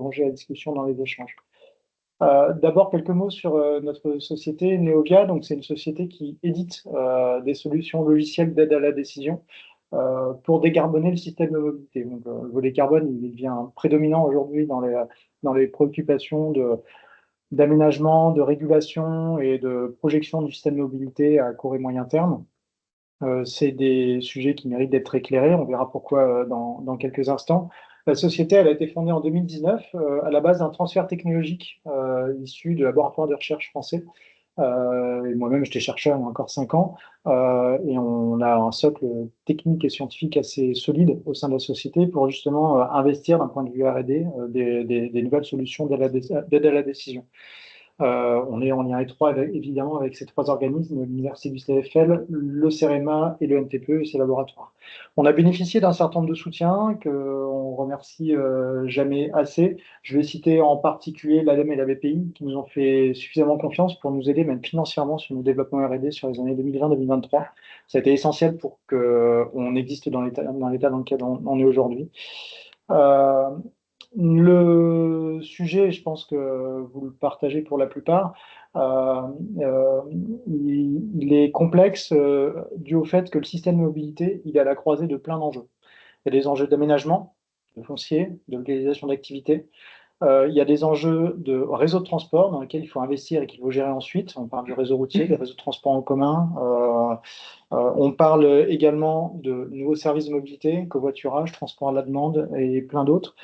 prolonger la discussion dans les échanges. D'abord, quelques mots sur notre société Neovia. Donc, c'est une société qui édite des solutions logicielles d'aide à la décision pour décarboner le système de mobilité. Donc, le volet carbone, il devient prédominant aujourd'hui dans les préoccupations d'aménagement, de régulation et de projection du système de mobilité à court et moyen terme. C'est des sujets qui méritent d'être éclairés. On verra pourquoi dans quelques instants. La société, elle a été fondée en 2019 à la base d'un transfert technologique issu de laboratoires de recherche français. Et moi-même, j'étais chercheur il y a encore 5 ans. Et on a un socle technique et scientifique assez solide au sein de la société pour justement investir d'un point de vue R&D des nouvelles solutions d'aide à la décision. On est en lien étroit évidemment avec ces 3 organismes, l'Université du CFL, le CEREMA et le NTPE et ses laboratoires. On a bénéficié d'un certain nombre de soutiens qu'on remercie jamais assez. Je vais citer en particulier l'ADEME et la BPI qui nous ont fait suffisamment confiance pour nous aider même financièrement sur nos développements R&D sur les années 2020-2023. Ça a été essentiel pour qu'on existe dans l'état dans lequel on est aujourd'hui. Le sujet, je pense que vous le partagez pour la plupart, il est complexe dû au fait que le système de mobilité, il est à la croisée de plein d'enjeux. Il y a des enjeux d'aménagement, de foncier, de localisation d'activités. Il y a des enjeux de réseau de transport dans lesquels il faut investir et qu'il faut gérer ensuite. On parle du réseau routier, des réseaux de transport en commun. On parle également de nouveaux services de mobilité, covoiturage, transport à la demande et plein d'autres.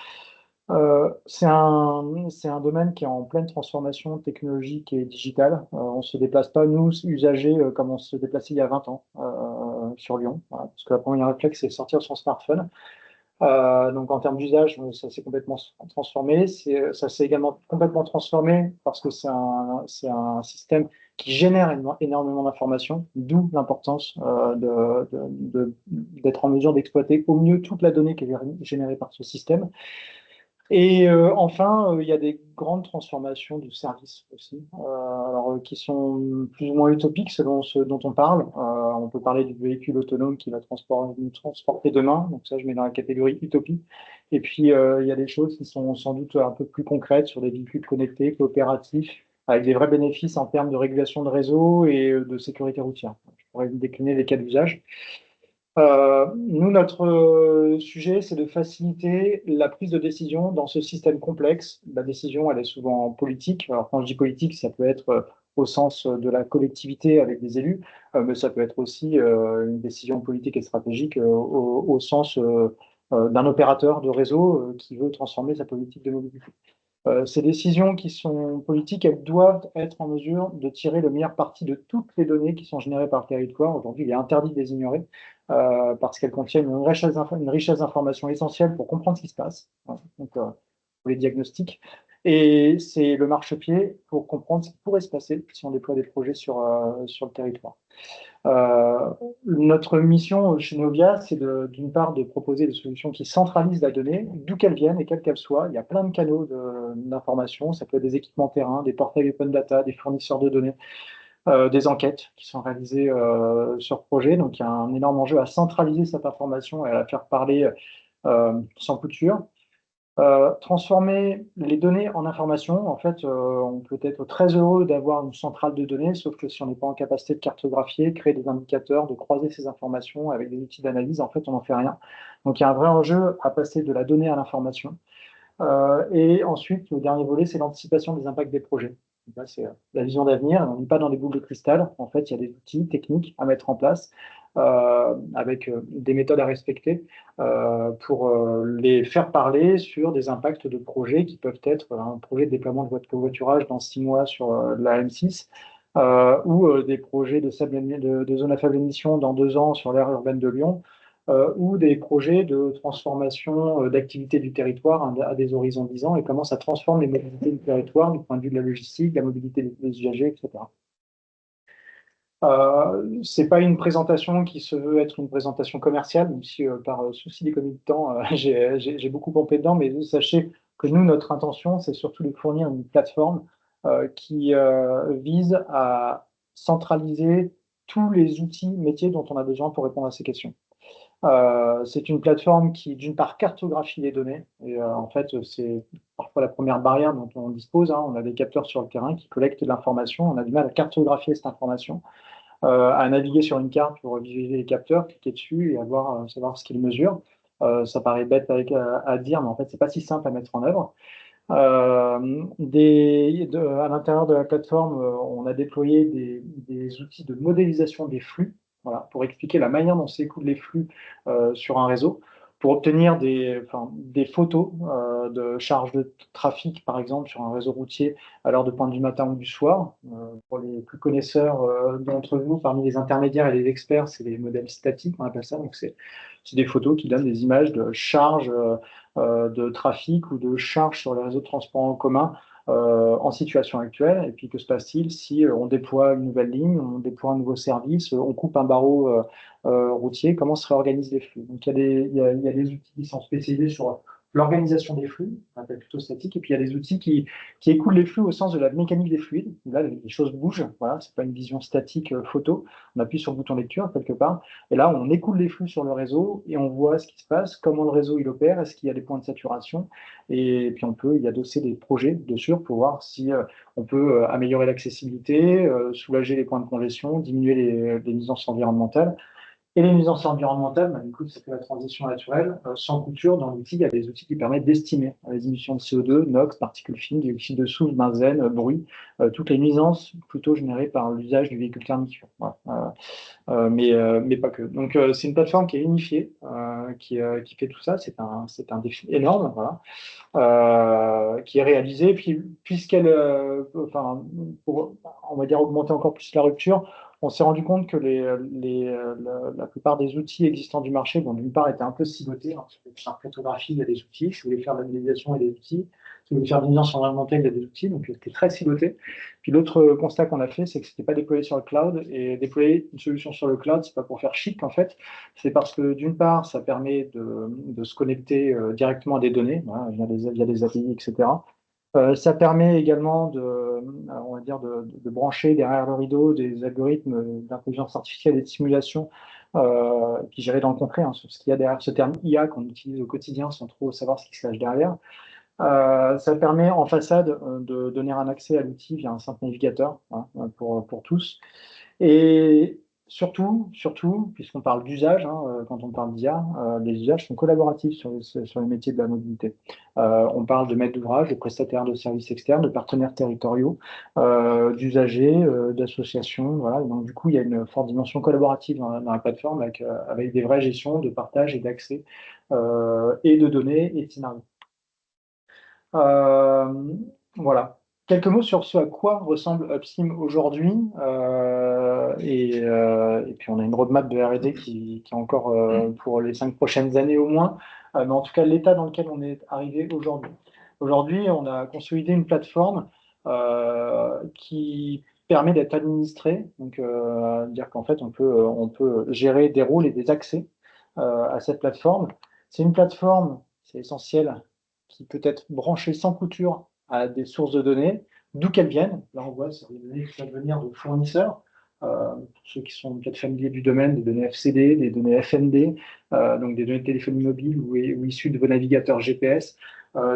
C'est un domaine qui est en pleine transformation technologique et digitale. On ne se déplace pas, nous, usagers, comme on se déplaçait il y a 20 ans sur Lyon, voilà, parce que la première réflexe, c'est sortir son smartphone. Donc en termes d'usage, ça s'est complètement transformé. Ça s'est également complètement transformé parce que c'est un système qui génère énormément d'informations, d'où l'importance d'être en mesure d'exploiter au mieux toute la donnée qui est générée par ce système. Et enfin, il y a des grandes transformations du service aussi, qui sont plus ou moins utopiques selon ce dont on parle. On peut parler du véhicule autonome qui va nous transporter demain, donc ça je mets dans la catégorie utopie. Et puis il y a des choses qui sont sans doute un peu plus concrètes sur des véhicules connectés, coopératifs, avec des vrais bénéfices en termes de régulation de réseau et de sécurité routière. Je pourrais décliner les cas d'usage. Nous, notre sujet, c'est de faciliter la prise de décision dans ce système complexe. La décision, elle est souvent politique. Alors, quand je dis politique, ça peut être au sens de la collectivité avec des élus, mais ça peut être aussi une décision politique et stratégique au sens d'un opérateur de réseau qui veut transformer sa politique de mobilité. Ces décisions qui sont politiques, elles doivent être en mesure de tirer le meilleur parti de toutes les données qui sont générées par le territoire. Aujourd'hui, il est interdit de les ignorer parce qu'elles contiennent une richesse d'informations essentielles pour comprendre ce qui se passe, hein, donc, pour les diagnostics. Et c'est le marchepied pour comprendre ce qui pourrait se passer si on déploie des projets sur le territoire. Notre mission chez Neovia, c'est d'une part de proposer des solutions qui centralisent la donnée, d'où qu'elle vienne et quelle qu'elle soit. Il y a plein de canaux d'information, ça peut être des équipements terrain, des portails open data, des fournisseurs de données, des enquêtes qui sont réalisées sur projet. Donc il y a un énorme enjeu à centraliser cette information et à la faire parler sans couture. Transformer les données en information, en fait, on peut être très heureux d'avoir une centrale de données, sauf que si on n'est pas en capacité de cartographier, créer des indicateurs, de croiser ces informations avec des outils d'analyse, en fait, on n'en fait rien. Donc, il y a un vrai enjeu à passer de la donnée à l'information. Et ensuite, le dernier volet, c'est l'anticipation des impacts des projets. Donc là, c'est la vision d'avenir. On n'est pas dans des boules de cristal. En fait, il y a des outils techniques à mettre en place avec des méthodes à respecter pour les faire parler sur des impacts de projets qui peuvent être un projet de déploiement de voies de covoiturage dans 6 mois sur la M6 ou des projets de zone à faible émission dans 2 ans sur l'aire urbaine de Lyon ou des projets de transformation d'activité du territoire à des horizons de 10 ans et comment ça transforme les mobilités du territoire du point de vue de la logistique, de la mobilité des usagers, etc. C'est pas une présentation qui se veut être une présentation commerciale, même si par souci d'économie de temps, j'ai beaucoup pompé dedans, mais sachez que nous, notre intention, c'est surtout de fournir une plateforme qui vise à centraliser tous les outils métiers dont on a besoin pour répondre à ces questions. C'est une plateforme qui, d'une part, cartographie les données. Et en fait, c'est parfois la première barrière dont on dispose, hein. On a des capteurs sur le terrain qui collectent de l'information. On a du mal à cartographier cette information, à naviguer sur une carte pour visualiser les capteurs, cliquer dessus et savoir ce qu'ils mesurent. Ça paraît bête à dire, mais en fait, c'est pas si simple à mettre en œuvre. À l'intérieur de la plateforme, on a déployé des outils de modélisation des flux, voilà, pour expliquer la manière dont s'écoulent les flux sur un réseau, pour obtenir des photos de charge de trafic, par exemple, sur un réseau routier à l'heure de pointe du matin ou du soir. Pour les plus connaisseurs d'entre vous, parmi les intermédiaires et les experts, c'est les modèles statiques, on appelle ça. Donc, c'est des photos qui donnent des images de charge de trafic ou de charge sur les réseaux de transport en commun en situation actuelle. Et puis, que se passe-t-il si on déploie une nouvelle ligne, on déploie un nouveau service, on coupe un barreau routier, comment se réorganisent les flux? Donc, il y a des outils qui sont spécialisés sur l'organisation des flux, on appelle plutôt statique, et puis il y a des outils qui écoulent les flux au sens de la mécanique des fluides. Là, les choses bougent, voilà, c'est pas une vision statique photo. On appuie sur le bouton lecture quelque part, et là, on écoule les flux sur le réseau et on voit ce qui se passe, comment le réseau il opère, est-ce qu'il y a des points de saturation, et puis on peut y adosser des projets dessus pour voir si on peut améliorer l'accessibilité, soulager les points de congestion, diminuer les nuisances environnementales. Et les nuisances environnementales, bah, du coup, ça fait la transition naturelle. Sans couture, dans l'outil, il y a des outils qui permettent d'estimer les émissions de CO2, NOx, particules fines, dioxyde de soufre, benzène, bruit, toutes les nuisances plutôt générées par l'usage du véhicule thermique. Voilà. Mais pas que. Donc, c'est une plateforme qui est unifiée, qui fait tout ça. C'est un défi énorme, voilà, qui est réalisé. Puis, puisqu'elle, enfin, pour, on va dire, augmenter encore plus la rupture, on s'est rendu compte que la plupart des outils existants du marché, bon, d'une part, étaient un peu silotés, hein. Si vous voulez faire de cartographie, il y a des outils. Si vous voulez faire de la modélisation, il y a des outils. Si vous voulez faire de l'intelligence environnementale, il y a des outils. Donc, c'était très siloté. Puis l'autre constat qu'on a fait, c'est que ce n'était pas déployé sur le cloud. Et déployer une solution sur le cloud, c'est pas pour faire chic, en fait. C'est parce que, d'une part, ça permet de se connecter directement à des données, voilà, via des API, etc. Ça permet également on va dire de brancher derrière le rideau des algorithmes d'intelligence artificielle et de simulation, et puis gérer dans le concret, hein, sur ce qu'il y a derrière ce terme IA qu'on utilise au quotidien sans trop savoir ce qui se cache derrière. Ça permet en façade de donner un accès à l'outil via un simple navigateur, hein, pour tous. Et surtout, puisqu'on parle d'usage, hein, quand on parle d'IA, les usages sont collaboratifs sur les métiers de la mobilité. On parle de maîtres d'ouvrage, de prestataires de services externes, de partenaires territoriaux, d'usagers, d'associations. Voilà. Et donc, du coup, il y a une forte dimension collaborative dans la plateforme avec des vraies gestions de partage et d'accès et de données et de scénarios. Euh, voilà. Quelques mots sur ce à quoi ressemble Upstream aujourd'hui. Et puis, on a une roadmap de R&D qui est encore pour les 5 prochaines années au moins. Mais en tout cas, l'état dans lequel on est arrivé aujourd'hui. Aujourd'hui, on a consolidé une plateforme qui permet d'être administrée. Donc, dire qu'en fait, on peut gérer des rôles et des accès à cette plateforme. C'est une plateforme, c'est essentiel, qui peut être branchée sans couture à des sources de données, d'où qu'elles viennent. Là, on voit, c'est des données qui peuvent venir de fournisseurs. Pour ceux qui sont peut-être familiers du domaine, des données FCD, des données FND, donc des données de téléphonie mobile ou issues de vos navigateurs GPS,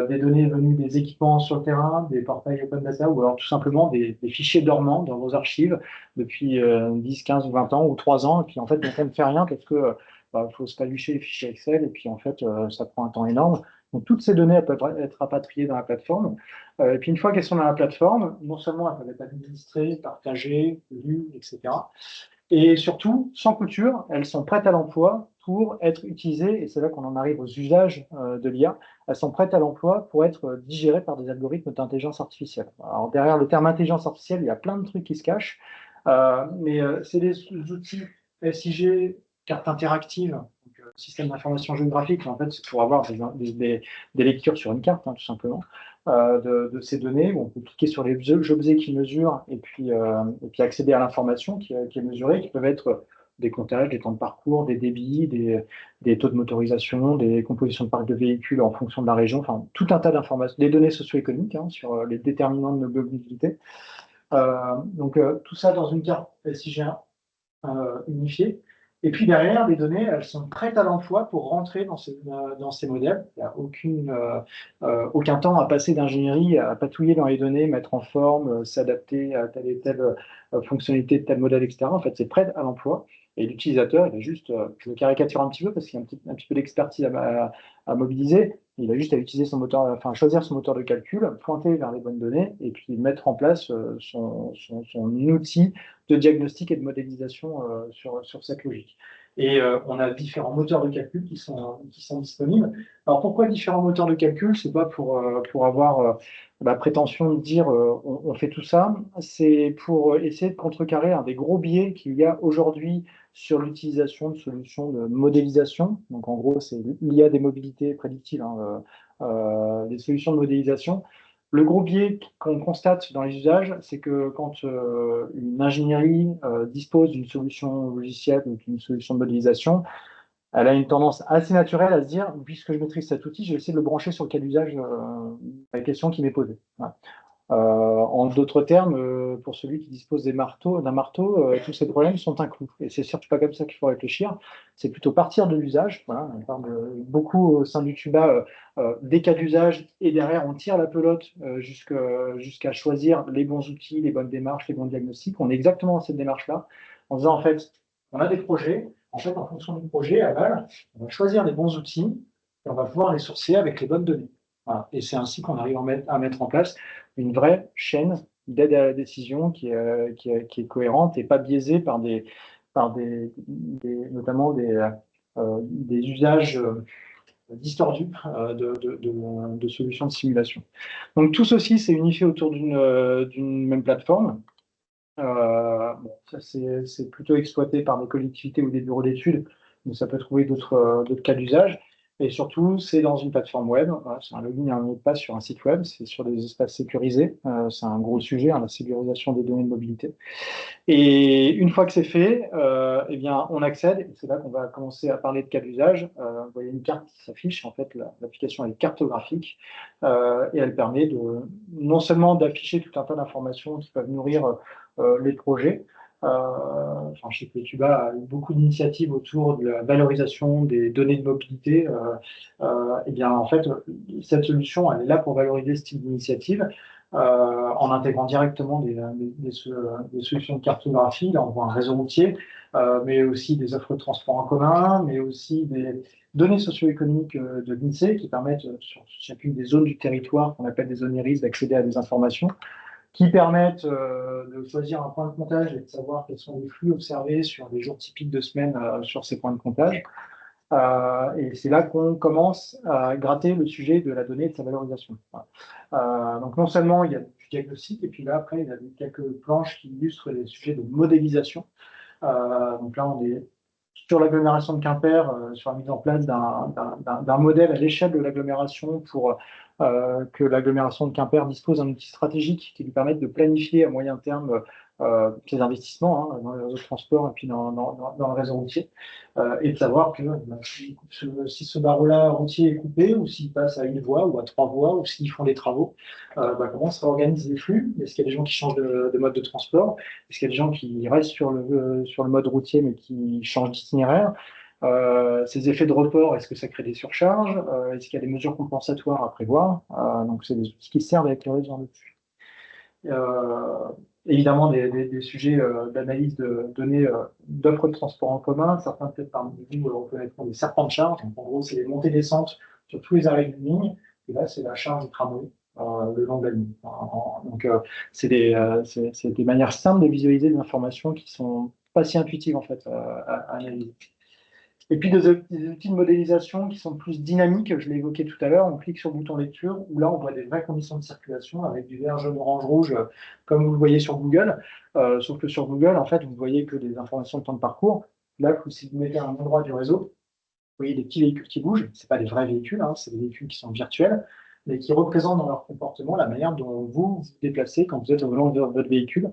des données venues des équipements sur le terrain, des portails open data, ou alors tout simplement des fichiers dormants dans vos archives depuis 10, 15 ou 20 ans ou 3 ans, et puis en fait, on ne fait rien parce que faut se palucher les fichiers Excel, et puis en fait, ça prend un temps énorme. Donc, toutes ces données elles peuvent être rapatriées dans la plateforme. Et puis, une fois qu'elles sont dans la plateforme, non seulement elles peuvent être administrées, partagées, lues, etc. Et surtout, sans couture, elles sont prêtes à l'emploi pour être utilisées, et c'est là qu'on en arrive aux usages de l'IA, elles sont prêtes à l'emploi pour être digérées par des algorithmes d'intelligence artificielle. Alors, derrière le terme intelligence artificielle, il y a plein de trucs qui se cachent, mais c'est des outils SIG, carte interactive, donc, système d'information géographique. En fait, c'est pour avoir des lectures sur une carte, hein, tout simplement, de ces données. Où on peut cliquer sur les objets qui mesurent et puis accéder à l'information qui est mesurée, qui peuvent être des comptages, des temps de parcours, des débits, des taux de motorisation, des compositions de parc de véhicules en fonction de la région, enfin tout un tas d'informations, des données socio-économiques, hein, sur les déterminants de nos mobilité. Donc tout ça dans une carte SIG1 unifiée. Et puis derrière, les données, elles sont prêtes à l'emploi pour rentrer dans ces modèles. Il n'y a aucun temps à passer d'ingénierie, à patouiller dans les données, mettre en forme, s'adapter à telle et telle fonctionnalité de tel modèle, etc. En fait, c'est prêt à l'emploi. Et l'utilisateur, il a juste, je le caricature un petit peu parce qu'il y a un petit peu d'expertise à mobiliser. Il a juste à utiliser son moteur, enfin choisir son moteur de calcul, pointer vers les bonnes données et puis mettre en place son outil de diagnostic et de modélisation sur cette logique. Et on a différents moteurs de calcul qui sont disponibles. Alors pourquoi différents moteurs de calcul? C'est pas pour avoir la prétention de dire on fait tout ça, c'est pour essayer de contrecarrer un des gros biais qu'il y a aujourd'hui sur l'utilisation de solutions de modélisation. Donc en gros, c'est l'IA des mobilités prédictives, hein, des solutions de modélisation. Le gros biais qu'on constate dans les usages, c'est que quand une ingénierie dispose d'une solution logicielle ou d'une solution de modélisation, elle a une tendance assez naturelle à se dire, puisque je maîtrise cet outil, je vais essayer de le brancher sur le cas d'usage, la question qui m'est posée. Voilà. En d'autres termes, pour celui qui dispose d'un marteau, tous ces problèmes sont inclus. Et c'est surtout pas comme ça qu'il faut réfléchir. C'est plutôt partir de l'usage. Voilà, on parle beaucoup au sein du Tuba des cas d'usage et derrière on tire la pelote jusqu'à choisir les bons outils, les bonnes démarches, les bons diagnostics. On est exactement dans cette démarche-là, en disant en fait, on a des projets. En fait, en fonction du projet, à Val, on va choisir les bons outils et on va pouvoir les sourcer avec les bonnes données. Voilà. Et c'est ainsi qu'on arrive à mettre en place une vraie chaîne d'aide à la décision qui est cohérente et pas biaisée notamment des usages distordus de solutions de simulation. Donc tout ceci, c'est unifié autour d'une même plateforme. Bon, ça, c'est plutôt exploité par des collectivités ou des bureaux d'études, mais ça peut trouver d'autres cas d'usage. Et surtout, c'est dans une plateforme web. Voilà, c'est un login et un mot de passe sur un site web. C'est sur des espaces sécurisés. C'est un gros sujet, hein, la sécurisation des données de mobilité. Et une fois que c'est fait, eh bien, on accède. Et c'est là qu'on va commencer à parler de cas d'usage. Vous voyez une carte qui s'affiche. En fait, l'application est cartographique et elle permet non seulement d'afficher tout un tas d'informations qui peuvent nourrir les projets. Enfin, je sais que Tuba a eu beaucoup d'initiatives autour de la valorisation des données de mobilité. Eh bien, en fait, cette solution, elle est là pour valoriser ce type d'initiative en intégrant directement des solutions de cartographie. Là, on voit un réseau routier, mais aussi des offres de transport en commun, mais aussi des données socio-économiques de l'INSEE qui permettent sur chacune des zones du territoire, qu'on appelle des zones iris, d'accéder à des informations qui permettent de choisir un point de comptage et de savoir quels sont les flux observés sur les jours typiques de semaine sur ces points de comptage. Et c'est là qu'on commence à gratter le sujet de la donnée et de sa valorisation. Donc non seulement il y a du diagnostic, et puis là après il y a quelques planches qui illustrent les sujets de modélisation. Donc là on est sur l'agglomération de Quimper, sur la mise en place d'un modèle à l'échelle de l'agglomération pour que l'agglomération de Quimper dispose d'un outil stratégique qui lui permette de planifier à moyen terme ses investissements dans les réseaux de transport et puis dans le réseau routier. Et de savoir que si ce barreau-là routier est coupé, ou s'il passe à une voie, ou à trois voies, ou s'ils font des travaux, comment ça organise les flux? Est-ce qu'il y a des gens qui changent de mode de transport? Est-ce qu'il y a des gens qui restent sur le mode routier mais qui changent d'itinéraire? Ces effets de report, est-ce que ça crée des surcharges? Est-ce qu'il y a des mesures compensatoires à prévoir? Donc, c'est des outils qui servent avec le réseau dessus. Évidemment, des sujets d'analyse de données d'offres de transport en commun. Certains, peut-être parmi vous, reconnaîtront des serpents de charge. Donc, en gros, c'est les montées-descentes sur tous les arrêts d'une ligne. Et là, c'est la charge du tramway le long de la ligne. Donc, c'est des manières simples de visualiser des informations qui sont pas si intuitives, en fait, à analyser. Et puis des outils de modélisation qui sont plus dynamiques, je l'ai évoqué tout à l'heure, on clique sur le bouton lecture, où là on voit des vraies conditions de circulation avec du vert, jaune, orange, rouge, comme vous le voyez sur Google. Sauf que sur Google, en fait, vous ne voyez que des informations de temps de parcours. Là, si vous mettez à un endroit du réseau, vous voyez des petits véhicules qui bougent. Ce pas des vrais véhicules, hein, c'est des véhicules qui sont virtuels, mais qui représentent dans leur comportement la manière dont vous vous déplacez quand vous êtes au volant de votre véhicule.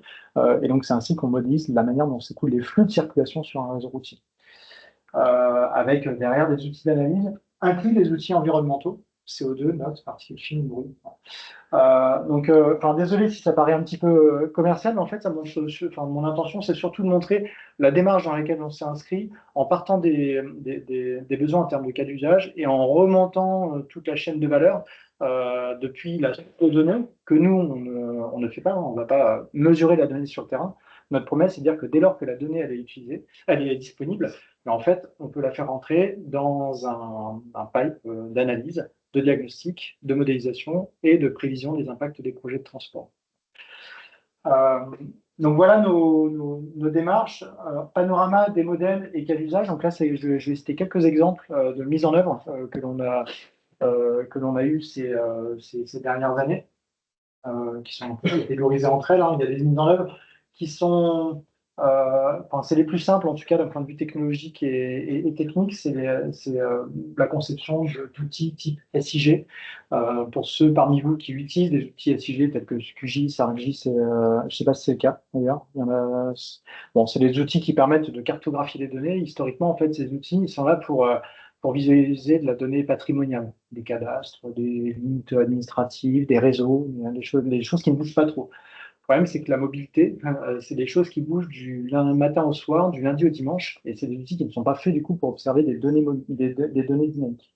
Et donc c'est ainsi qu'on modélise la manière dont s'écoulent les flux de circulation sur un réseau routier. Avec derrière des outils d'analyse, inclus des outils environnementaux. CO2, notes, particules fines, bruit. Désolé si ça paraît un petit peu commercial, mais en fait, mon intention, c'est surtout de montrer la démarche dans laquelle on s'est inscrit, en partant des besoins en termes de cas d'usage et en remontant toute la chaîne de valeur depuis la source de données que nous, on ne fait pas, on ne va pas mesurer la donnée sur le terrain. Notre promesse, c'est de dire que dès lors que la donnée elle est utilisée, elle est disponible, mais en fait, on peut la faire entrer dans un pipe d'analyse, de diagnostic, de modélisation et de prévision des impacts des projets de transport. Euh, donc voilà nos démarches. Panorama des modèles et cas d'usage. Donc là, je vais citer quelques exemples de mise en œuvre que l'on a eu ces dernières années, qui sont catégorisées entre elles. Hein. Il y a des mises en œuvre qui sont c'est les plus simples, en tout cas d'un point de vue technologique et technique, c'est la conception d'outils type SIG. Pour ceux parmi vous qui utilisent des outils SIG tels que QGIS, ArcGIS, je ne sais pas si c'est le cas d'ailleurs. Bon, c'est des outils qui permettent de cartographier les données. Historiquement, en fait, ces outils ils sont là pour visualiser de la donnée patrimoniale, des cadastres, des limites administratives, des réseaux, des choses qui ne bougent pas trop. Le problème, c'est que la mobilité, c'est des choses qui bougent du matin au soir, du lundi au dimanche, et c'est des outils qui ne sont pas faits du coup pour observer des données, des données dynamiques.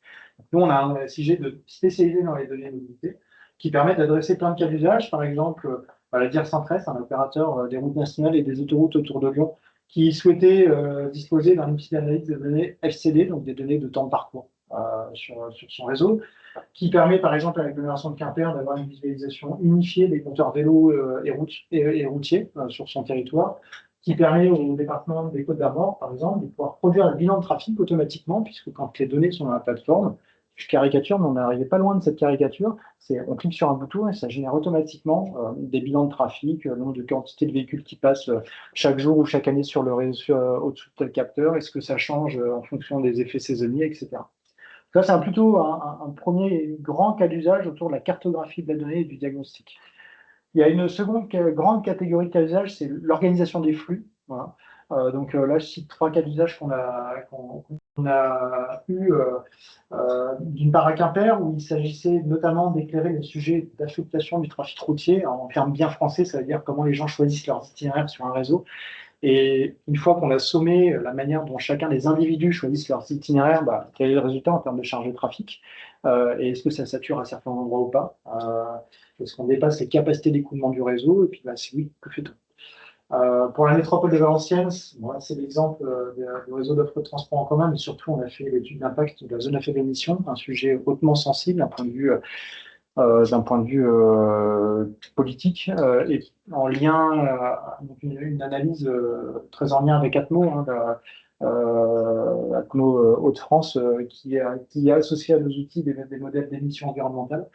Nous, on a un sujet spécialisé dans les données de mobilité qui permet d'adresser plein de cas d'usage. Par exemple, la DIR Centres, un opérateur des routes nationales et des autoroutes autour de Lyon, qui souhaitait disposer d'un outil d'analyse de données FCD, donc des données de temps de parcours sur son réseau, qui permet par exemple à l'agglomération de Quimper d'avoir une visualisation unifiée des compteurs vélos et routiers sur son territoire, qui permet au département des Côtes-d'Armor, par exemple, de pouvoir produire le bilan de trafic automatiquement, puisque quand les données sont dans la plateforme, je caricature, mais on n'arrivait pas loin de cette caricature. On clique sur un bouton et ça génère automatiquement des bilans de trafic, le nombre de quantités de véhicules qui passent chaque jour ou chaque année sur le réseau au-dessus de tel capteur, est-ce que ça change en fonction des effets saisonniers, etc. Ça, c'est plutôt un premier grand cas d'usage autour de la cartographie de la donnée et du diagnostic. Il y a une seconde grande catégorie de cas d'usage, c'est l'organisation des flux. Voilà. Là, je cite trois cas d'usage qu'on a eu d'une part à Quimper, où il s'agissait notamment d'éclairer le sujet d'affectation du trafic routier. En termes bien français, ça veut dire comment les gens choisissent leurs itinéraires sur un réseau. Et une fois qu'on a sommé la manière dont chacun des individus choisissent leurs itinéraires, quel est le résultat en termes de charge de trafic et est-ce que ça sature à certains endroits ou pas est-ce qu'on dépasse les capacités d'écoulement du réseau? Et puis, si oui, que fait-on? Pour la métropole de Valenciennes, c'est l'exemple du réseau d'offres de transport en commun, mais surtout, on a fait l'étude d'impact de la zone à faible émission, un sujet hautement sensible d'un point de vue politique et en lien, donc une analyse très en lien avec Atmo, hein, Atmo Hauts-de-France, qui est associé à nos outils des modèles d'émissions environnementales.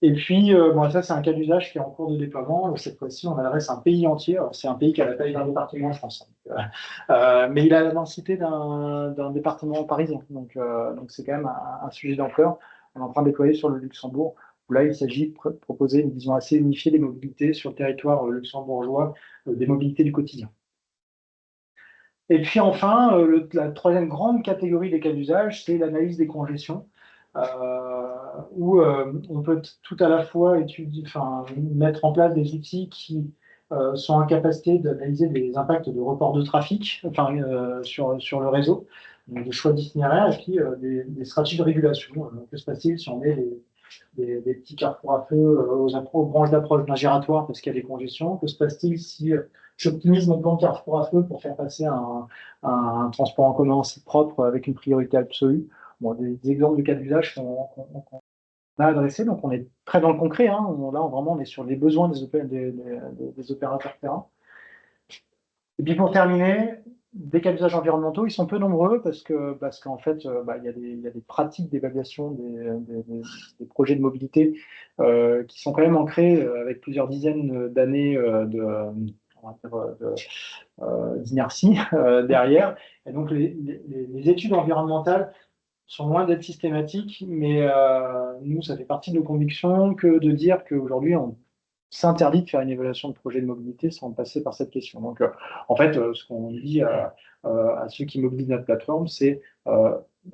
Et puis, ça, c'est un cas d'usage qui est en cours de déploiement. Cette fois-ci, on adresse un pays entier. C'est un pays qui a la taille d'un département en France. Mais il a la densité d'un département parisien. Donc c'est quand même un sujet d'ampleur. On est en train de déployer sur le Luxembourg, où là, il s'agit de proposer une vision assez unifiée des mobilités sur le territoire luxembourgeois, des mobilités du quotidien. Et puis enfin, la troisième grande catégorie des cas d'usage, c'est l'analyse des congestions, où on peut tout à la fois mettre en place des outils qui sont en capacité d'analyser des impacts de report de trafic sur le réseau, donc des choix d'itinéraire, et puis des stratégies de régulation. Que se passe-t-il si on met des petits carrefours à feu aux branches d'approche d'un giratoire parce qu'il y a des congestions? Que se passe-t-il si j'optimise mon plan de carrefour à feu pour faire passer un transport en commun aussi propre avec une priorité absolue? Des exemples de cas d'usage qu'on a adressés, donc on est très dans le concret. Hein. Là, vraiment, on est sur les besoins des opérateurs terrain. Et puis pour terminer, des cas d'usage environnementaux, ils sont peu nombreux parce qu'en fait, il y a des pratiques d'évaluation des projets de mobilité qui sont quand même ancrés avec plusieurs dizaines d'années d'inertie derrière. Et donc, les études environnementales sont loin d'être systématiques, mais nous, ça fait partie de nos convictions que de dire qu'aujourd'hui, on s'interdit de faire une évaluation de projet de mobilité sans passer par cette question. Donc, en fait, ce qu'on dit à ceux qui mobilisent notre plateforme, c'est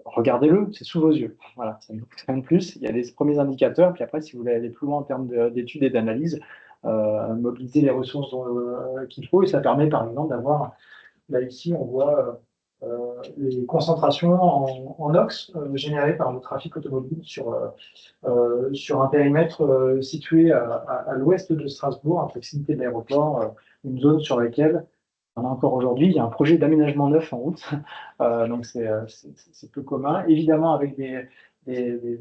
regardez-le, c'est sous vos yeux. Voilà, ça ne vous coûte rien de plus. Il y a des premiers indicateurs, puis après, si vous voulez aller plus loin en termes d'études et d'analyse, mobiliser les ressources qu'il faut, et ça permet par exemple d'avoir, là ici, on voit les concentrations en NOx générées par le trafic automobile sur un périmètre situé à l'ouest de Strasbourg, à proximité de l'aéroport, une zone sur laquelle encore aujourd'hui, il y a un projet d'aménagement neuf en route, donc c'est peu commun. Évidemment, avec des, des-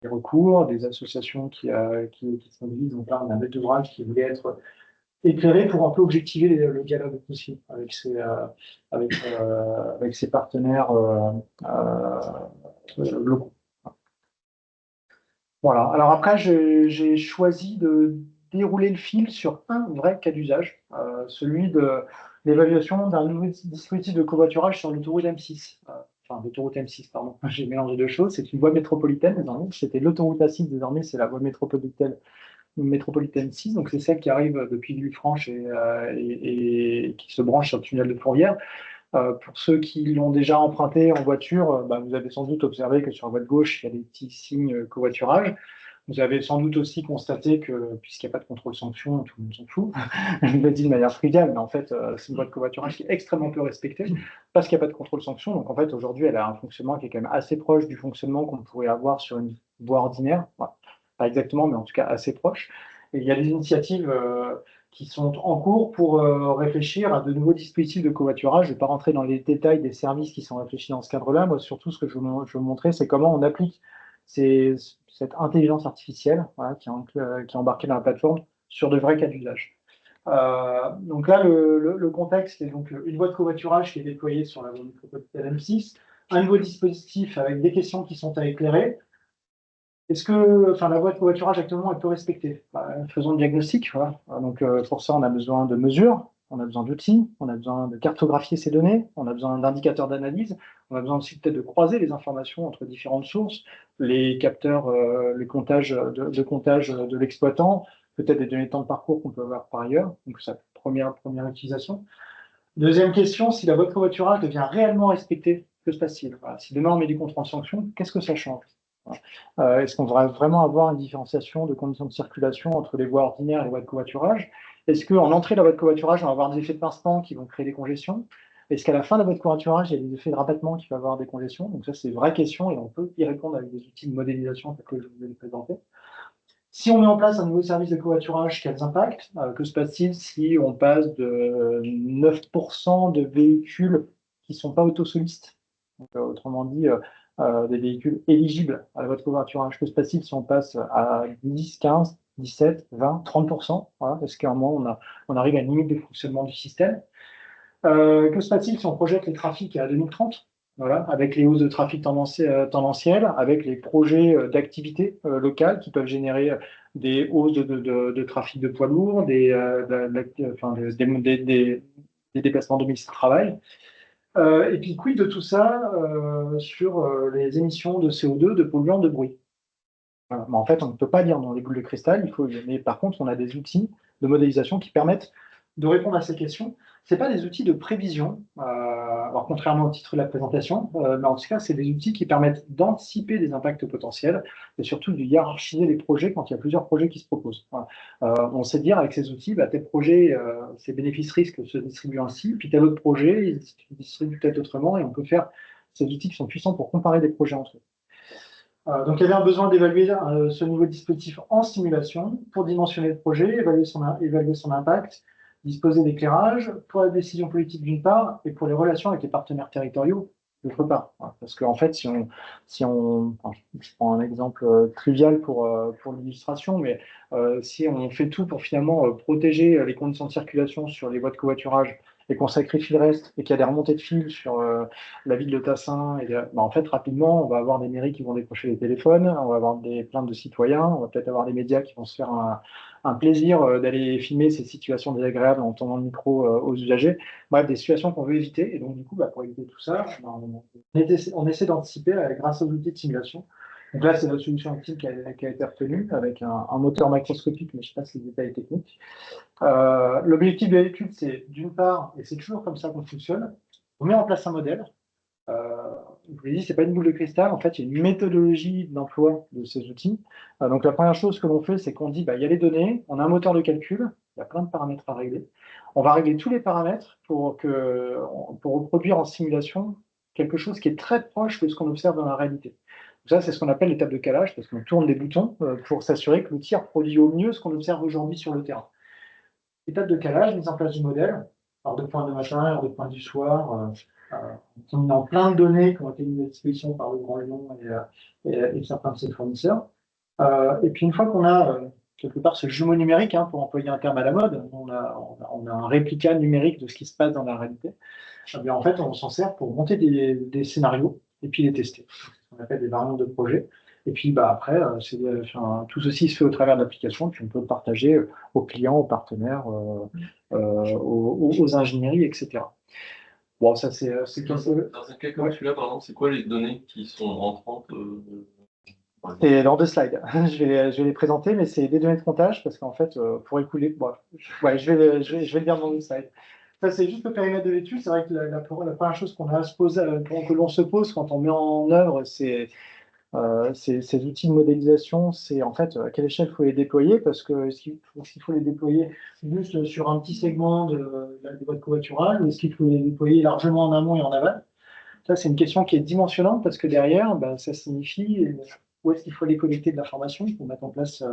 des recours, des associations qui se mobilisent. Donc là, on a un maître d'ouvrage qui voulait être éclairé pour un peu objectiver le dialogue aussi avec ses partenaires locaux. Voilà. Alors après, j'ai choisi de dérouler le fil sur un vrai cas d'usage, celui de l'évaluation d'un nouveau dispositif de covoiturage sur l'autoroute M6. Enfin, l'autoroute M6, pardon, j'ai mélangé deux choses. C'est une voie métropolitaine désormais. C'était l'autoroute A6, désormais c'est la voie métropolitaine 6, donc c'est celle qui arrive depuis Villefranche et qui se branche sur le tunnel de Fourvière. Pour ceux qui l'ont déjà emprunté en voiture, bah, vous avez sans doute observé que sur votre gauche, il y a des petits signes covoiturage. Vous avez sans doute aussi constaté que, puisqu'il n'y a pas de contrôle sanction, tout le monde s'en fout, je le dis de manière triviale, mais en fait, c'est une voie de covoiturage qui est extrêmement peu respectée, parce qu'il n'y a pas de contrôle sanction. Donc en fait, aujourd'hui, elle a un fonctionnement qui est quand même assez proche du fonctionnement qu'on pourrait avoir sur une voie ordinaire. Enfin, pas exactement, mais en tout cas assez proche. Et il y a des initiatives qui sont en cours pour réfléchir à de nouveaux dispositifs de covoiturage. Je ne vais pas rentrer dans les détails des services qui sont réfléchis dans ce cadre-là. Moi, surtout, ce que je veux montrer, c'est comment on applique cette intelligence artificielle, voilà, qui est embarquée dans la plateforme sur de vrais cas d'usage. Donc là, le contexte est donc une voie de covoiturage qui est déployée sur la voie métropolitaine M6, un nouveau dispositif avec des questions qui sont à éclairer. Est-ce que, enfin, la voie de covoiturage actuellement est peu respectée? Faisons le diagnostic. Voilà. Donc, pour ça, on a besoin de mesures, on a besoin d'outils, on a besoin de cartographier ces données, on a besoin d'indicateurs d'analyse, on a besoin aussi peut-être de croiser les informations entre différentes sources, les capteurs, les comptages de comptage de l'exploitant, peut-être des données de temps de parcours qu'on peut avoir par ailleurs. Donc, ça, première utilisation. Deuxième question, si la voie de covoiturage devient réellement respectée, que se passe-t-il? Voilà. Si demain on met du contrôle sanction, qu'est-ce que ça change? Voilà. Est-ce qu'on va vraiment avoir une différenciation de conditions de circulation entre les voies ordinaires et les voies de covoiturage? Est-ce qu'en entrée de la voie de covoiturage, on va avoir des effets de pincement qui vont créer des congestions? Est-ce qu'à la fin de la voie de covoiturage, il y a des effets de rabattement qui vont avoir des congestions? Donc ça, c'est une vraie question et on peut y répondre avec des outils de modélisation tels que je vous ai présenté. Si on met en place un nouveau service de covoiturage, quels impacts? Que se passe-t-il si on passe de 9% de véhicules qui ne sont pas autosolistes? Donc, autrement dit, des véhicules éligibles à la voie de covoiturage. Que se passe-t-il si on passe à 10, 15, 17, 20, 30%? Voilà. Est-ce qu'à un moment, on arrive à une limite de fonctionnement du système? Que se passe-t-il si on projette les trafics à 2030? Voilà, avec les hausses de trafic tendancielles, avec les projets d'activité locales qui peuvent générer des hausses de trafic de poids lourds, enfin, des déplacements domicile-travail. Et puis, quid de tout ça sur les émissions de CO2, de polluants, de bruit? Voilà. Mais en fait, on ne peut pas lire dans les boules de cristal, mais par contre, on a des outils de modélisation qui permettent de répondre à ces questions. Ce pas des outils de prévision, alors contrairement au titre de la présentation, mais en tout cas, c'est des outils qui permettent d'anticiper des impacts potentiels et surtout de hiérarchiser les projets quand il y a plusieurs projets qui se proposent. Voilà. On sait dire avec ces outils, bah, tel projet, ses bénéfices-risques se distribuent ainsi, puis tel autre projet, il se distribue peut-être autrement, et on peut faire ces outils qui sont puissants pour comparer des projets entre eux. Donc, il y avait un besoin d'évaluer ce nouveau dispositif en simulation pour dimensionner le projet, évaluer son impact, disposer d'éclairage pour la décision politique d'une part et pour les relations avec les partenaires territoriaux d'autre part. Voilà. Parce qu'en fait, enfin, je prends un exemple trivial pour l'illustration, mais si on fait tout pour finalement protéger les conditions de circulation sur les voies de covoiturage et qu'on sacrifie le reste et qu'il y a des remontées de fil sur la ville de Tassin, bah, en fait, rapidement, on va avoir des mairies qui vont décrocher les téléphones, on va avoir des plaintes de citoyens, on va peut-être avoir des médias qui vont se faire un plaisir d'aller filmer ces situations désagréables en tendant le micro aux usagers. Bref, des situations qu'on veut éviter. Et donc, du coup, bah, pour éviter tout ça, bah, on essaie d'anticiper grâce aux outils de simulation. Donc là, c'est notre solution active qui a été retenue avec un moteur macroscopique, mais je ne sais pas si les détails techniques. L'objectif de l'étude, c'est d'une part, et c'est toujours comme ça qu'on fonctionne, on met en place un modèle. Je vous l'ai dit, c'est pas une boule de cristal. En fait, il y a une méthodologie d'emploi de ces outils. Donc, la première chose que l'on fait, c'est qu'on dit, bah, il y a les données, on a un moteur de calcul, il y a plein de paramètres à régler. On va régler tous les paramètres pour reproduire en simulation quelque chose qui est très proche de ce qu'on observe dans la réalité. Donc ça, c'est ce qu'on appelle l'étape de calage, parce qu'on tourne des boutons pour s'assurer que l'outil reproduit au mieux ce qu'on observe aujourd'hui sur le terrain. Étape de calage, mise en place du modèle, heure de pointe du matin, heure de pointe du soir, en combinant plein de données qui ont été mises à disposition par le Grand Lyon et certains de ses fournisseurs. Et puis une fois qu'on a quelque part ce jumeau numérique, hein, pour employer un terme à la mode, on a un réplica numérique de ce qui se passe dans la réalité, eh bien, en fait, on s'en sert pour monter des scénarios et puis les tester. C'est ce qu'on appelle des variantes de projet. Et puis bah, après, tout ceci se fait au travers d'applications, puis on peut le partager aux clients, aux partenaires, aux ingénieries, etc. Bon, ça c'est Dans un cas comme celui-là, par exemple, c'est quoi les données qui sont entrantes c'est dans 2 slides. Je vais les présenter, mais c'est des données de comptage parce qu'en fait, pour écouler, bon, ouais, je vais le dire dans 2 slides. Ça, c'est juste le périmètre de l'étude. C'est vrai que la première chose qu'on a à se poser, que l'on se pose quand on met en œuvre ces outils de modélisation, c'est en fait à quelle échelle il faut les déployer, parce que est-ce qu'il faut les déployer juste sur un petit segment de votre covoiturage, ou est-ce qu'il faut les déployer largement en amont et en aval? Ça, c'est une question qui est dimensionnante parce que derrière, ben, ça signifie où est-ce qu'il faut aller collecter de l'information pour mettre en place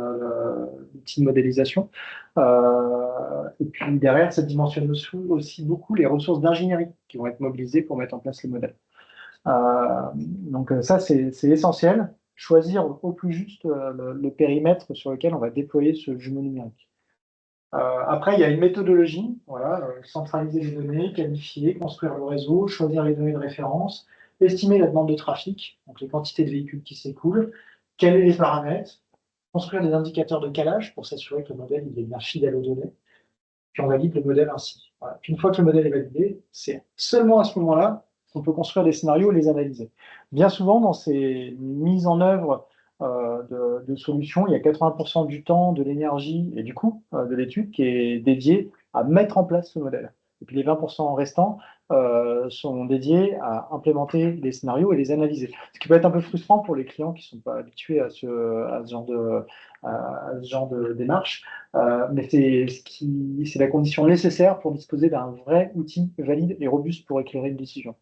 l'outil de modélisation. Et puis derrière, ça dimensionne aussi beaucoup les ressources d'ingénierie qui vont être mobilisées pour mettre en place le modèle. Donc ça, c'est essentiel. Choisir au plus juste le périmètre sur lequel on va déployer ce jumeau numérique. Après, il y a une méthodologie, voilà, centraliser les données, qualifier, construire le réseau, choisir les données de référence, estimer la demande de trafic, donc les quantités de véhicules qui s'écoulent, caler les paramètres, construire des indicateurs de calage pour s'assurer que le modèle il est bien fidèle aux données, puis on valide le modèle ainsi. Voilà. Puis une fois que le modèle est validé, c'est seulement à ce moment-là qu'on peut construire des scénarios et les analyser. Bien souvent, dans ces mises en œuvre de solutions, il y a 80% du temps, de l'énergie et du coût de l'étude qui est dédié à mettre en place ce modèle. Et puis les 20% restants sont dédiés à implémenter les scénarios et les analyser. Ce qui peut être un peu frustrant pour les clients qui ne sont pas habitués à ce genre de démarche. Mais c'est la condition nécessaire pour disposer d'un vrai outil valide et robuste pour éclairer une décision.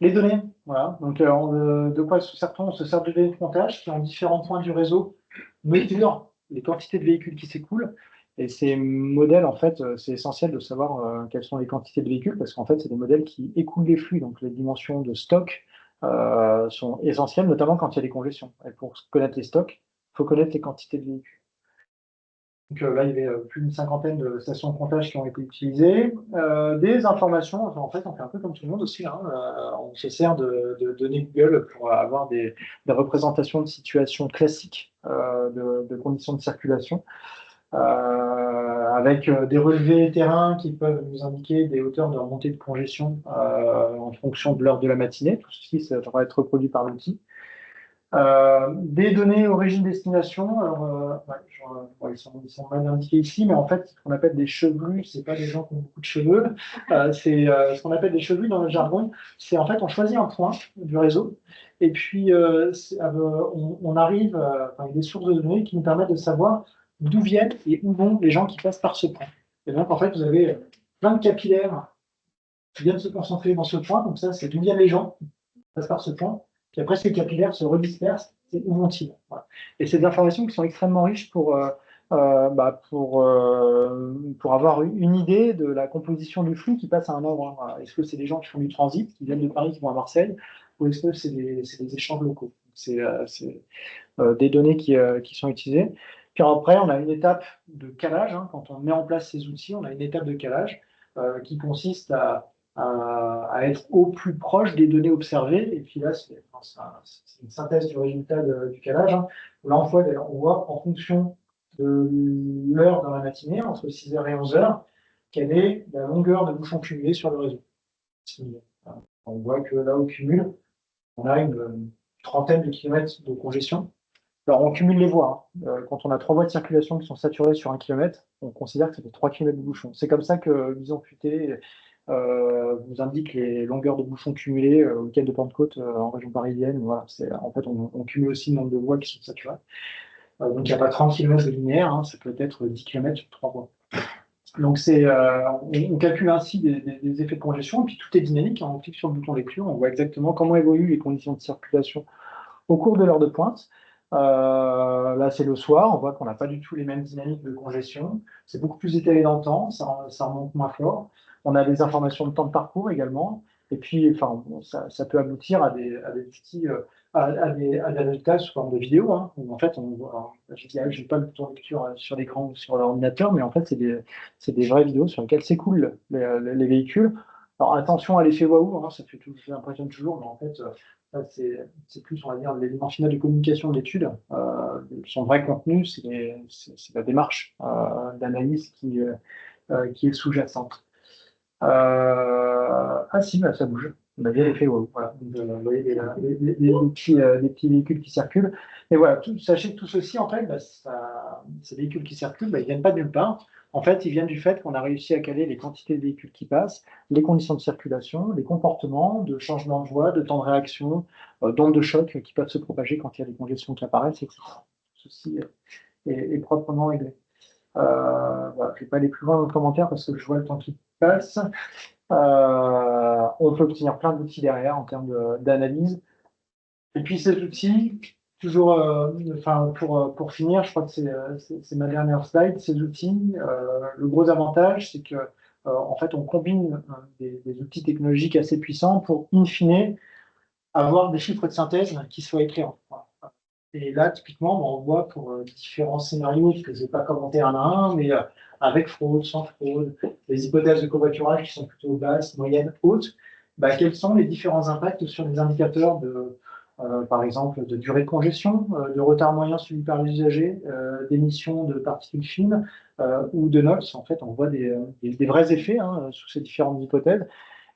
Les données, voilà. Donc, de quoi on se sert de données de comptage qui, en différents points du réseau, mesurent les quantités de véhicules qui s'écoulent. Et ces modèles, en fait, c'est essentiel de savoir quelles sont les quantités de véhicules parce qu'en fait, c'est des modèles qui écoulent les flux. Donc, les dimensions de stock sont essentielles, notamment quand il y a des congestions. Et pour connaître les stocks, il faut connaître les quantités de véhicules. Donc là, il y avait plus d'une cinquantaine de stations de comptage qui ont été utilisées. Des informations, enfin, en fait, on fait un peu comme tout le monde aussi, hein. On se sert de données Google pour avoir des représentations de situations classiques de conditions de circulation, avec des relevés terrain qui peuvent nous indiquer des hauteurs de remontée de congestion en fonction de l'heure de la matinée. Tout ceci, ça devra être reproduit par l'outil. Des données origine-destination, alors ils sont mal indiqués ici, mais en fait, ce qu'on appelle des chevelus, c'est pas des gens qui ont beaucoup de cheveux, c'est ce qu'on appelle des chevelus dans le jargon, c'est en fait, on choisit un point du réseau, et puis on arrive, il y a des sources de données qui nous permettent de savoir d'où viennent et où vont les gens qui passent par ce point. Et donc, en fait, vous avez plein de capillaires qui viennent se concentrer dans ce point, donc ça, c'est d'où viennent les gens qui passent par ce point. Puis après, ces capillaires se redispersent, et où vont-ils? Voilà. Et c'est des informations qui sont extrêmement riches pour avoir une idée de la composition du flux qui passe à un endroit. Voilà. Est-ce que c'est des gens qui font du transit, qui viennent de Paris, qui vont à Marseille, ou est-ce que c'est des échanges locaux? C'est des données qui sont utilisées. Puis après, on a une étape de calage. Hein. Quand on met en place ces outils, on a une étape de calage qui consiste à être au plus proche des données observées. Et puis là, c'est une synthèse du résultat du calage. Hein. Là, on voit en fonction de l'heure dans la matinée, entre 6h et 11h, quelle est la longueur de bouchons cumulés sur le réseau. On voit que là, au cumul, on a une trentaine de kilomètres de congestion. Alors, on cumule les voies. Hein. Quand on a 3 voies de circulation qui sont saturées sur 1 kilomètre, on considère que ça fait 3 kilomètres de bouchon. C'est comme ça que Bison Futé vous indique les longueurs de bouchons cumulées au week-end de Pentecôte en région parisienne. Voilà, en fait, on cumule aussi le nombre de voies qui sont saturées. Donc, il n'y a pas 30 km de linéaire, hein, ça peut être 10 km sur 3 voies. Donc, on calcule ainsi des effets de congestion, et puis tout est dynamique. Hein, on clique sur le bouton lecture, on voit exactement comment évoluent les conditions de circulation au cours de l'heure de pointe. Là, c'est le soir, on voit qu'on n'a pas du tout les mêmes dynamiques de congestion. C'est beaucoup plus étalé dans le temps, ça remonte moins fort. On a des informations de temps de parcours également. Et puis, enfin, bon, ça peut aboutir à des outils, à des résultats sous forme de vidéo. Hein, où en fait, on voit, je n'ai pas le bouton de lecture sur l'écran ou sur l'ordinateur, mais en fait, c'est des vraies vidéos sur lesquelles s'écoulent les véhicules. Alors, attention à l'effet waouh, hein, ça impressionne toujours, mais en fait, c'est plus, on va dire, l'élément final de communication de l'étude. Son vrai contenu, c'est la démarche d'analyse qui est sous-jacente. Ah si, bah, ça bouge. On a bien l'effet wow. Voilà. Donc, vous voyez des petits véhicules qui circulent. Et voilà, sachez que tout ceci, en fait, bah, ces véhicules qui circulent, bah, ils ne viennent pas de nulle part. En fait, ils viennent du fait qu'on a réussi à caler les quantités de véhicules qui passent, les conditions de circulation, les comportements de changement de voie, de temps de réaction, d'ondes de choc qui peuvent se propager quand il y a des congestions qui apparaissent, etc. Ceci est proprement réglé. Voilà, je ne vais pas aller plus loin dans le commentaire parce que je vois le temps qui passe. On peut obtenir plein d'outils derrière en termes d'analyse. Et puis ces outils, toujours, enfin, pour finir, je crois que c'est ma dernière slide, ces outils, le gros avantage, c'est que en fait, on combine des outils technologiques assez puissants pour, in fine, avoir des chiffres de synthèse qui soient éclairants. Voilà. Et là, typiquement, on voit pour différents scénarios, que je ne vais pas commenter un à un, mais avec fraude, sans fraude, les hypothèses de covoiturage qui sont plutôt basses, moyennes, hautes, bah, quels sont les différents impacts sur les indicateurs par exemple, de durée de congestion, de retard moyen subi par les usagers, d'émissions de particules fines ou de NOx. En fait, on voit des vrais effets hein, sous ces différentes hypothèses.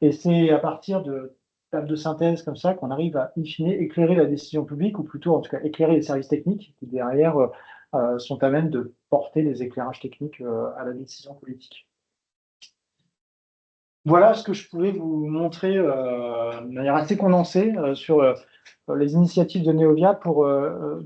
Et c'est à partir de table de synthèse comme ça qu'on arrive à, in fine, éclairer la décision publique, ou plutôt, en tout cas, éclairer les services techniques qui, derrière, sont à même de porter les éclairages techniques à la décision politique. Voilà ce que je pouvais vous montrer de manière assez condensée sur les initiatives de Neovia pour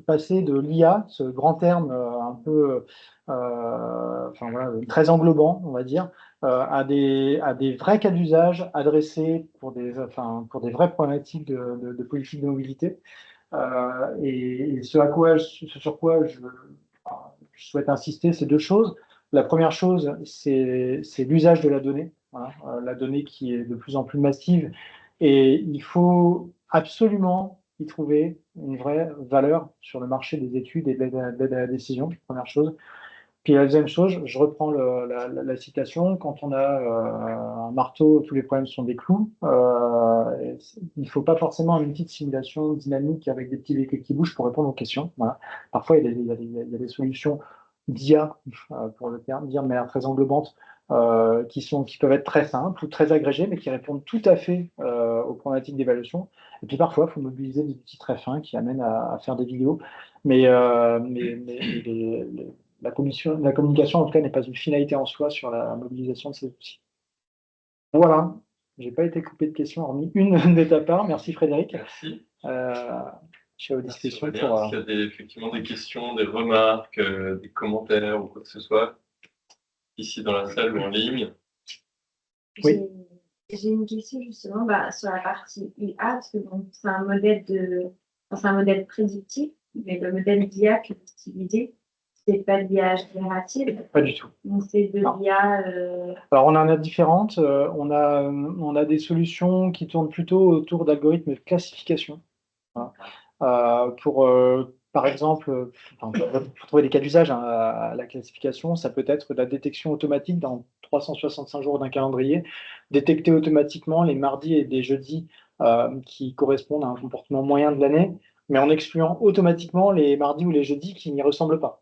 passer de l'IA, ce grand terme un peu enfin, voilà, très englobant, on va dire, à des vrais cas d'usage adressés pour des vraies problématiques de politique de mobilité. Et ce sur quoi je souhaite insister, c'est deux choses. La première chose, c'est l'usage de la donnée. Voilà, la donnée qui est de plus en plus massive. Et il faut absolument y trouver une vraie valeur sur le marché des études et de l'aide à la décision, première chose. Puis la deuxième chose, je reprends la citation, quand on a un marteau, tous les problèmes sont des clous. Il ne faut pas forcément un outil de simulation dynamique avec des petits véhicules qui bougent pour répondre aux questions. Voilà. Parfois, il y a des solutions d'IA, pour le terme, dire de manière très englobante, qui peuvent être très simples ou très agrégées, mais qui répondent tout à fait aux problématiques d'évaluation. Et puis parfois, il faut mobiliser des outils très fins qui amènent à faire des vidéos. La communication, en tout cas, n'est pas une finalité en soi sur la mobilisation de ces outils. Voilà, je n'ai pas été coupé de questions, hormis une de ta part. Merci Frédéric. Merci. Je suis à vos dispositions pour... S'il y a effectivement des questions, des remarques, des commentaires ou quoi que ce soit, ici dans la salle ou en ligne. Oui. J'ai une question justement sur la partie IA, parce que c'est un modèle prédictif, mais le modèle d'IA que vous utilisez, c'est pas de l'IA générative. Pas du tout. Donc c'est de l'IA. Alors on en a différentes. On a des solutions qui tournent plutôt autour d'algorithmes de classification. Voilà. Par exemple, pour trouver des cas d'usage à la classification, ça peut être la détection automatique dans 365 jours d'un calendrier, détecter automatiquement les mardis et les jeudis qui correspondent à un comportement moyen de l'année, mais en excluant automatiquement les mardis ou les jeudis qui n'y ressemblent pas,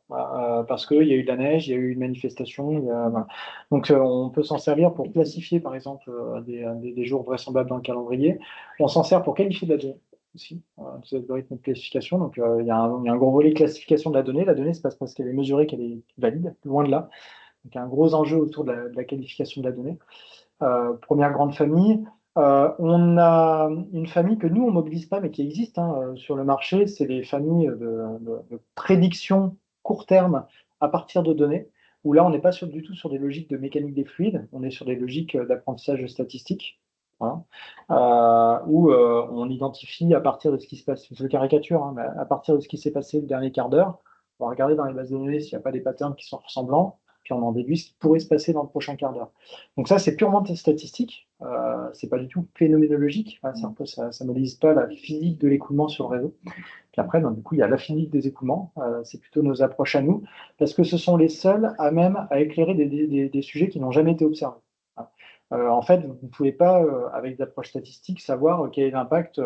parce qu'il y a eu de la neige, il y a eu une manifestation. Voilà. Donc on peut s'en servir pour classifier, par exemple, des jours vraisemblables dans le calendrier. On s'en sert pour qualifier de la donnée aussi, des algorithmes de classification. Donc, il y a un gros volet classification de la donnée. La donnée, c'est pas parce qu'elle est mesurée qu'elle est valide, loin de là. Donc, il y a un gros enjeu autour de la qualification de la donnée. Première grande famille. On a une famille que nous, on mobilise pas, mais qui existe sur le marché, c'est les familles de prédiction court terme à partir de données, où là, on n'est pas du tout sur des logiques de mécanique des fluides, on est sur des logiques d'apprentissage statistique, voilà, où on identifie à partir de ce qui se passe, c'est une caricature, mais à partir de ce qui s'est passé le dernier quart d'heure, on va regarder dans les bases de données s'il n'y a pas des patterns qui sont ressemblants, puis on en déduit ce qui pourrait se passer dans le prochain quart d'heure. Donc ça, c'est purement statistique, c'est pas du tout phénoménologique, c'est un peu, ça modélise pas la physique de l'écoulement sur le réseau. Puis après, du coup, il y a la physique des écoulements, c'est plutôt nos approches à nous, parce que ce sont les seuls à même à éclairer des sujets qui n'ont jamais été observés. En fait, vous ne pouvez pas, avec des approches statistiques, savoir quel est l'impact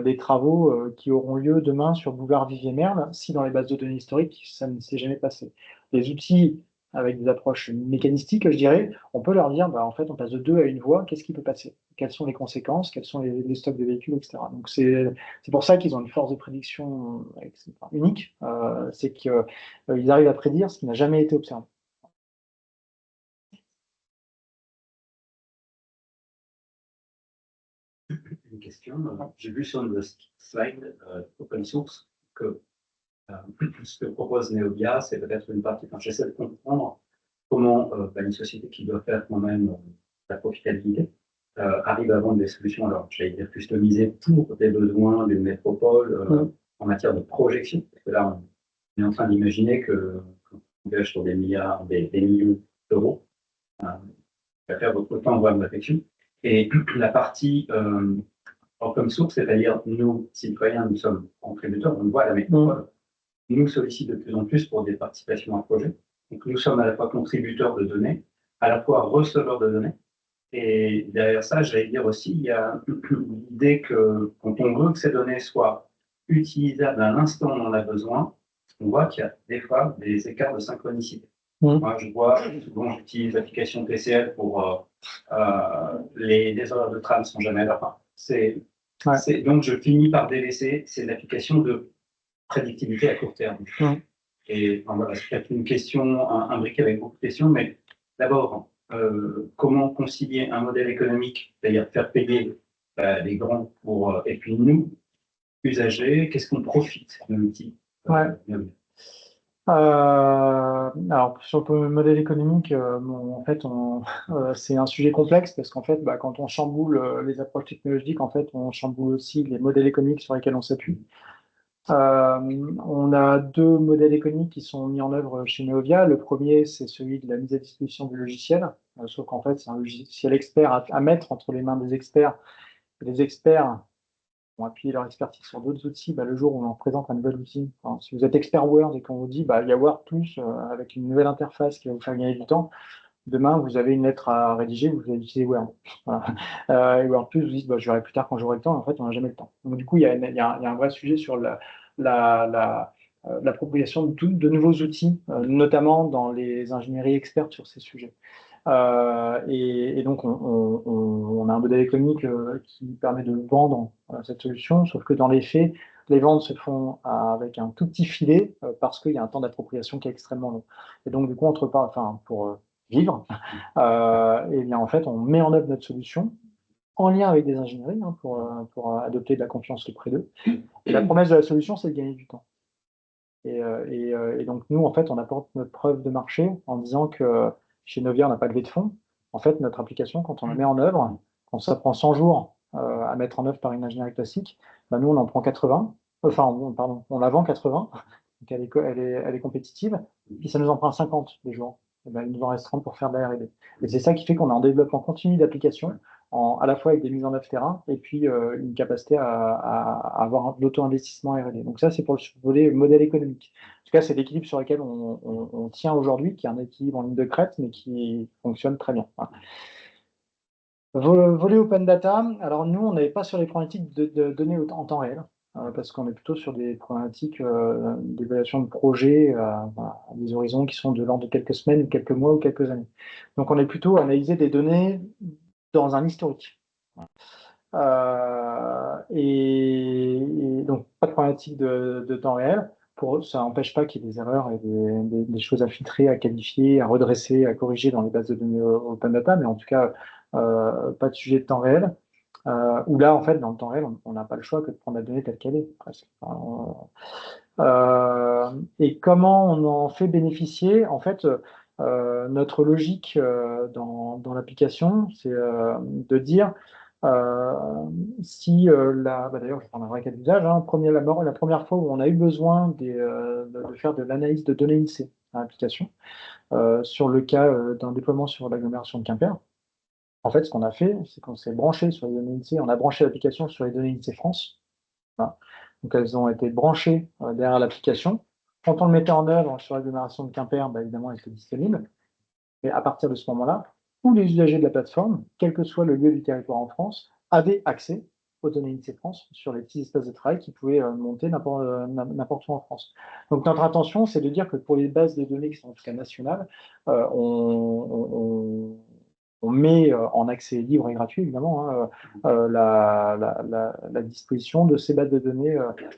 des travaux qui auront lieu demain sur Bouvard, Vivier, Merle, si dans les bases de données historiques, ça ne s'est jamais passé. Les outils avec des approches mécanistiques, je dirais, on peut leur dire, en fait, on passe de 2 à 1 voie, qu'est-ce qui peut passer? Quelles sont les conséquences? Quels sont les stocks de véhicules, etc. Donc, c'est pour ça qu'ils ont une force de prédiction unique, c'est qu'ils arrivent à prédire ce qui n'a jamais été observé. Une question. J'ai vu sur le slide open source que ce que propose Neovia, c'est peut-être une partie, j'essaie de comprendre comment une société qui doit faire quand même la profitabilité arrive à vendre des solutions, alors j'allais dire customisées pour des besoins d'une métropole en matière de projection, parce que là on est en train d'imaginer que quand on engage sur des milliards, des millions d'euros, ça va faire autant voir de réflexion. Et la partie open source, c'est-à-dire nous, citoyens, nous sommes contributeurs, on le voit à la métropole, nous sollicite de plus en plus pour des participations à projet. Donc nous sommes à la fois contributeurs de données, à la fois receveurs de données. Et derrière ça, j'allais dire aussi, il y a l'idée que quand on veut que ces données soient utilisables à l'instant où on en a besoin, on voit qu'il y a des fois des écarts de synchronicité. Moi, je vois, souvent j'utilise l'application PCL pour les horaires de tram ne sont jamais à la fin. Donc je finis par délaisser, c'est l'application de prédictibilité à court terme. Et voilà, c'est peut-être une question, un briquet avec beaucoup de questions, mais d'abord, comment concilier un modèle économique, c'est-à-dire faire payer les grands pour, et puis nous, usagers, qu'est-ce qu'on profite de l'outil alors, sur le modèle économique, en fait, c'est un sujet complexe parce qu'en fait, quand on chamboule les approches technologiques, en fait, on chamboule aussi les modèles économiques sur lesquels on s'appuie. On a 2 modèles économiques qui sont mis en œuvre chez Neovia. Le premier, c'est celui de la mise à disposition du logiciel, sauf qu'en fait, c'est un logiciel expert à mettre entre les mains des experts. Et les experts vont appuyer leur expertise sur d'autres outils. Le jour où on leur présente un nouvel outil, si vous êtes expert Word et qu'on vous dit il y a Word Plus avec une nouvelle interface qui va vous faire gagner du temps, demain vous avez une lettre à rédiger, vous allez utiliser Word. Voilà. Et Word Plus vous dites je verrai plus tard quand j'aurai le temps. En fait, on n'a jamais le temps. Donc du coup, il y a un vrai sujet sur l'appropriation de nouveaux outils, notamment dans les ingénieries expertes sur ces sujets. Et donc, on a un modèle économique qui permet de vendre cette solution, sauf que dans les faits, les ventes se font avec un tout petit filet parce qu'il y a un temps d'appropriation qui est extrêmement long. Et donc, du coup, pour vivre, et bien, en fait, on met en œuvre notre solution en lien avec des ingénieries pour adopter de la confiance auprès d'eux. Et la promesse de la solution, c'est de gagner du temps. Et donc, nous, en fait, on apporte notre preuve de marché en disant que chez Neovia, on n'a pas levé de fonds. En fait, notre application, quand on la met en œuvre, quand ça prend 100 jours à mettre en œuvre par une ingénierie classique, nous, on en prend 80. On la vend 80. Donc, elle est compétitive. Puis, ça nous en prend 50 des jours. Et il nous en reste 30 pour faire de la R&D. Et c'est ça qui fait qu'on est en développement continu d'applications, à la fois avec des mises en œuvre terrain et puis une capacité à avoir de l'auto-investissement R&D. Donc ça, c'est pour le volet modèle économique. En tout cas, c'est l'équilibre sur lequel on tient aujourd'hui, qui est un équilibre en ligne de crête, mais qui fonctionne très bien. Volet open data, alors nous, on n'avait pas sur les problématiques de données en temps réel, parce qu'on est plutôt sur des problématiques d'évaluation de projets à des horizons qui sont de l'ordre de quelques semaines, ou quelques mois, ou quelques années. Donc on est plutôt à analyser des données dans un historique. Et donc, pas de problématique de temps réel. ça n'empêche pas qu'il y ait des erreurs et des choses à filtrer, à qualifier, à redresser, à corriger dans les bases de données open data, mais en tout cas, pas de sujet de temps réel. Où là, en fait, dans le temps réel, on n'a pas le choix que de prendre la donnée telle qu'elle est, presque. Et comment on en fait bénéficier? En fait, notre logique dans l'application, c'est de dire si d'ailleurs, je vais prendre un vrai cas d'usage. Hein, la première fois où on a eu besoin de faire de l'analyse de données INSEE à l'application, sur le cas d'un déploiement sur l'agglomération de Quimper. En fait, ce qu'on a fait, c'est qu'on s'est branché sur les données INSEE, on a branché l'application sur les données INSEE France. Voilà. Donc, elles ont été branchées derrière l'application. Quand on le mettait en œuvre sur l'agglomération de Quimper, évidemment, elle était disponible. Et à partir de ce moment-là, tous les usagers de la plateforme, quel que soit le lieu du territoire en France, avaient accès aux données INSEE France sur les petits espaces de travail qui pouvaient monter n'importe où en France. Donc notre intention, c'est de dire que pour les bases de données qui sont en tout cas nationales, on met en accès libre et gratuit, évidemment, hein, la disposition de ces bases de données